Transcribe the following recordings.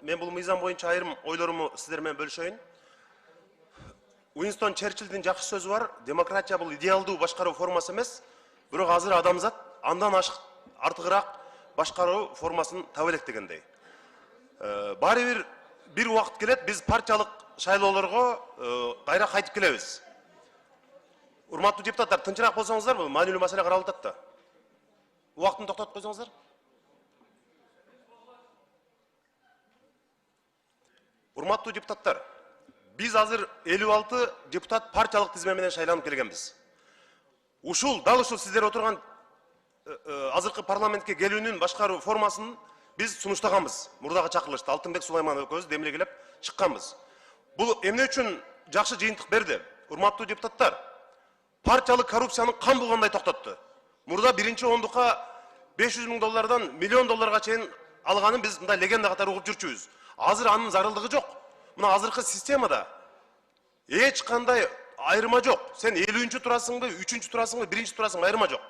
Мен бұл мыйзам боюнча айрым ойлоруму сиздер менен бөлүшөйүн. Уинстон Черчиллдин жакшы сөзү бар. Демократия бул идеалдуу башкаруу формасы эмес, бирок азыр адамзат андан артыгыраак башкаруу формасын таба элек дегендей. Баары бир убакыт келет, биз партиялык шайлоолорго кайра кайтып келебиз. Урматтуу депутаттар, тынчыраак болсоңуздар, маанилүү маселе каралып атат да. Убактын токтотуп койсоңуздар. Урматтуу депутаттар, биз азыр 56 депутат партиялык тизме менен шайланып келгенбиз. Дал ушул сиздер отурган азыркы парламентке келүүнүн башкаруу формасын биз сунуштаганбыз. Мурдагы чакырылышта Алтынбек Сулайманов экөөбүз демилгелеп чыкканбыз. Бул эмне үчүн жакшы жыйынтык берди? Урматтуу депутаттар, партиялык коррупцияны кан булгандай токтотту. Мурда биринчи ондукка 500 000 доллардан миллион долларга чейин алганын биз мындай легенда катары угуп жүрчүбүз. Азыр анын зарылдыгы жок. Мына азыркы системада эч кандай айырма жок. Сен 50-чү турасыңбы, 3-чү турасыңбы, 1-чи турасыңбы, айырма жок.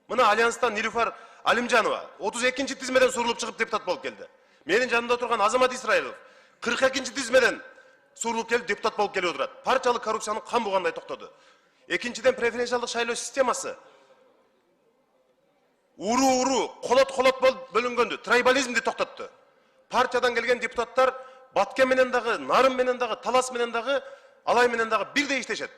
Мына Альянстан Нилуфар Алимжанова 32-чи тизмеден сурулуп чыгып депутат болуп келди. Менин жанымда отурган Азамат Исраилов 42-чи тизмеден сурулуп келип депутат болуп келип отурат. Партиялык коррупцияны кан булгандай токтоду. Экинчиден преференциалдык шайлоо системасы колот болуп бөлүнгөндү, трайбализмди токтотту. Партиядан келген депутаттар Баткен менен дагы, Нарын менен дагы, Талас менен дагы, Алай менен дагы бирдей иштешет.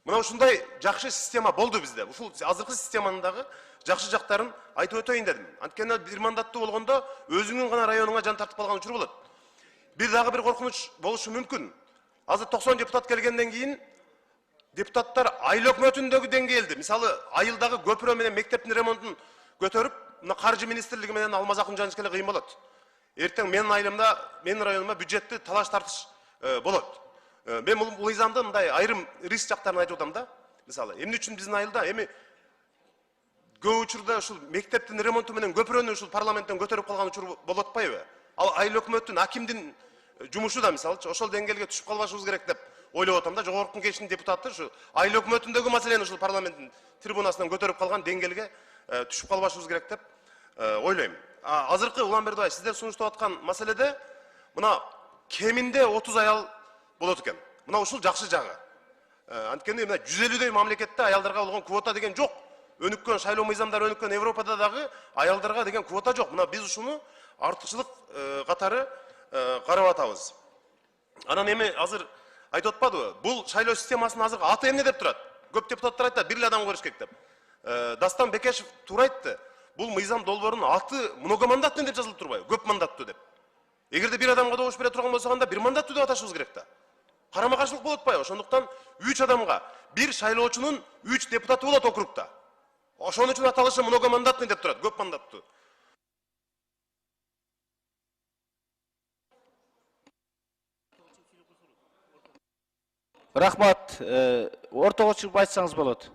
Мына ушундай жакшы система болду бизде. Ушул азыркы системанын дагы жакшы жактарын айтып өтөйүн дедим. Анткени бир мандаттуу болгондо өзүңүн гана районуңа жан тартып калган учур болот. Дагы бир коркунуч болушу мүмкүн. Азыр 90 депутат келгенден кийин депутаттар айыл өкмөтүндөгү деңгээлди, мисалы айылдагы көпүрө менен мектептин ремонтун көтөрүп, мына каржы министрлиги менен Алмаз Акунжанович эле кыйын болот. Эртең менин айылымда, менин районумда бюджетти талаш тартыш болот. Мен бул мыйзамды мындай айрым риск жактарын айтып атам да. Мисалы, эмне үчүн биздин айылда эми көп учурда ушул мектептин ремонту менен көпүрөнү ушул парламенттен көтөрүп калган учур болуп атпайбы? Ал айыл өкмөттүн, акимдин жумушу да мисалы, ошол деңгээлге түшүп калбашыбыз керек деп ойлоп атам да. Жогорку кеңештин депутаты ушу айыл өкмөтүндөгү маселени ушул парламенттин трибунасынан көтөрүп калган деңгээлге түшүп калбашыбыз керек деп ойлойм. Азыркы Уланбердибай сиздер сунуштап аткан маселеде мына кеминде 30 аял болот экен. Мына ушул жакшы жагы. Анткени мына 150дөй мамлекетте аялдарга болгон квота деген жок. Өнүккөн шайлоо мыйзамдары өнүккөн Европада дагы аялдарга деген квота жок. Мына биз ушуну артыкчылык катары карап атабыз. Анан эми азыр айтып атпадыбы? Бул шайлоо системасынын азыркы аты эмне деп турат? Көп депутаттар айтат, бир эле адам көрүш керек деп. Дастан Бекешев туура айтты. Бул мыйзам долбоорунун аты многомандатный деп жазылып турбайбы? Көп мандаттуу деп. Эгерде бир адамга добуш бере турган болсо анда бир мандаттуу деп аташыбыз керек да. Карама каршылык болуп атпайбы? Ошондуктан 3 адамга бир шайлоочунун 3 депутаты болот округда. Ошон үчүн аталышы многомандатный деп турат, көп мандаттуу. Рахмат. Ортого чыгып айтсаңыз болот.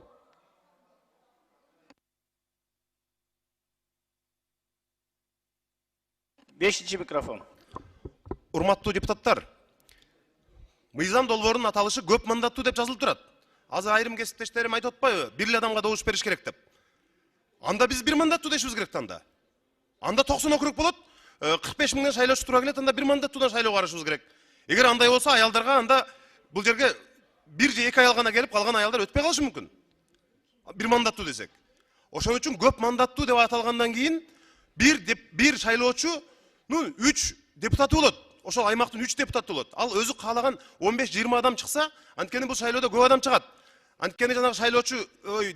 Бешинчи микрофон. Урматтуу депутаттар, мыйзам долбоорунун аталышы көп мандаттуу деп жазылып турат. Азыр айрым кесиптештерим айтып атпайбы? Бир эле адамга добуш бериш керек деп. Анда биз бир мандаттуу дешибиз керек анда. Анда 90 округ болот, 45 миңден шайлоочу тура келет, анда бир мандаттуудан шайлоого барышыбыз керек. Эгер андай болсо аялдарга анда бул жерге бир же эки аял гана келип, калган аялдар өтпөй калышы мүмкүн. Бир мандаттуу десек. Ошон үчүн көп мандаттуу деп аталгандан кийин бир шайлоочунун 3 депутаты болот. Ошол аймактын 3 депутаты болот. Ал өзү каалаган 15-20 адам чыкса, анткени бул шайлоодо көп адам чыгат. Анткени жанагы шайлоочу,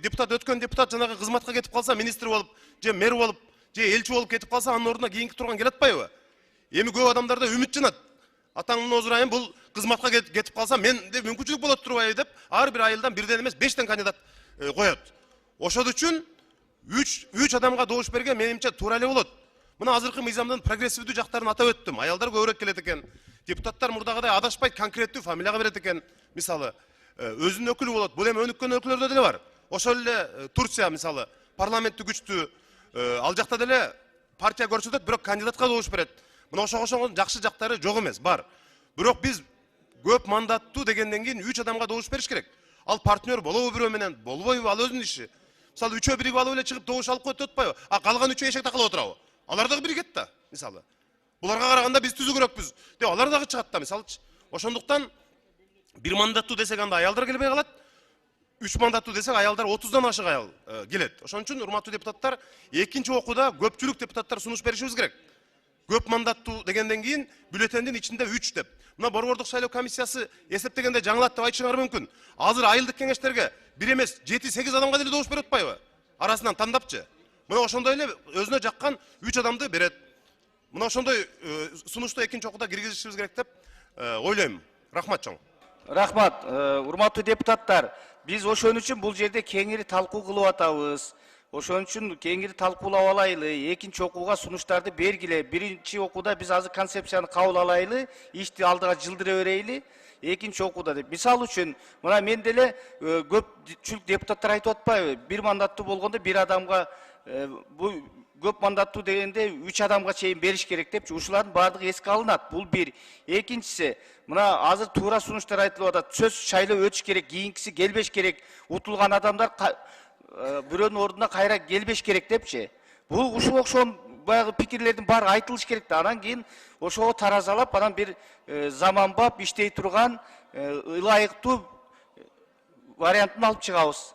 депутат өткөн депутат жанагы кызматка кетип калса, министр болуп, же мэр болуп, же элчи болуп кетип калса, анын ордуна кийинки турган келе атпайбы? Эми көп адамдарда үмүт жанат. Атаңдын озурайын бул кызматка кетип калса, менде мүмкүнчүлүк болот турбайбы деп, ар бир айылдан бирден эмес 5тен кандидат коет. Ошол үчүн 3 адамга добуш берген менимче туура эле болот. Мына азыркы мыйзамдын прогрессивдүү жактарын атап өттүм. Аялдар көбүрөөк келет экен. Депутаттар мурдагыдай адашпай конкреттүү фамилияга берет экен. Мисалы, өзүнүн өкүлү болот. Бул эми өнүккөн өлкөлөрдө деле бар. Ошол эле Турция мисалы, парламентти күчтүү, ал жакта деле партия көрсөтөт, бирок кандидатка добуш берет. Мына ошого жакшы жактары жок эмес, бар. Бирок биз көп мандаттуу дегенден кийин 3 адамга добуш бериш керек. Ал партнер болобу бирөө менен, болбойбу, ал өзүнүн иши. Мисалы, 3-өө биригип алып эле чыгып добуш алып коет атпайбы? А калган 3-өө эшек такалап отурабы? Алар дагы биригет да, мисалы. Буларга караганда биз түзүү керекпиз деп алар дагы чыгат да мисалчы. Ошондуктан бир мандаттуу десек анда аялдар келбей калат. 3 мандаттуу десек аялдар 30дан ашык аял келет. Ошон үчүн урматтуу депутаттар, экинчи окууда көпчүлүк депутаттар сунуш беришибиз керек. Көп мандаттуу дегенден кийин бюллетендин ичинде 3 деп. Мына борбордук шайлоо комиссиясы эсептегенде жаңылат деп айтышыңар мүмкүн. Азыр айылдык кеңештерге бир эмес 7-8 адамга деле добуш берип атпайбы? Арасынан тандапчы. Мына ошондой эле өзүнө жаккан 3 адамды берет. Мына ошондой сунушту экинчи окууда киргизишибиз керек деп ойлойм. Рахмат чоң. Рахмат, урматтуу депутаттар. Биз ошон үчүн бул жерде кеңири талкуу кылып атабыз. Ошон үчүн кеңири талкуулап алайлы, экинчи окууга сунуштарды бергиле. Биринчи окууда биз азыр концепцияны кабыл алайлы, ишти алдыга жылдыра берейли. Экинчи окууда деп. Мисал үчүн, мына мен деле көпчүлүк депутаттар айтып атпайбы? Бир мандаттуу болгондо бир адамга бул көп мандаттуу дегенде 3 адамга чейин бериш керек депчи. Ушулардын баардыгы эске алынат. Бул бир. Экинчиси, мына азыр туура сунуштар айтылып атат. Сөз шайлоо өтүш керек, кийинкиси келбеш керек. Утулган адамдар бирөөнүн ордуна кайра келбеш керек депчи. Бул ушул окшон баягы пикирлердин баары айтылыш керек да. Анан кийин ошого таразалап, анан бир заманбап иштей турган ылайыктуу вариантын алып чыгабыз.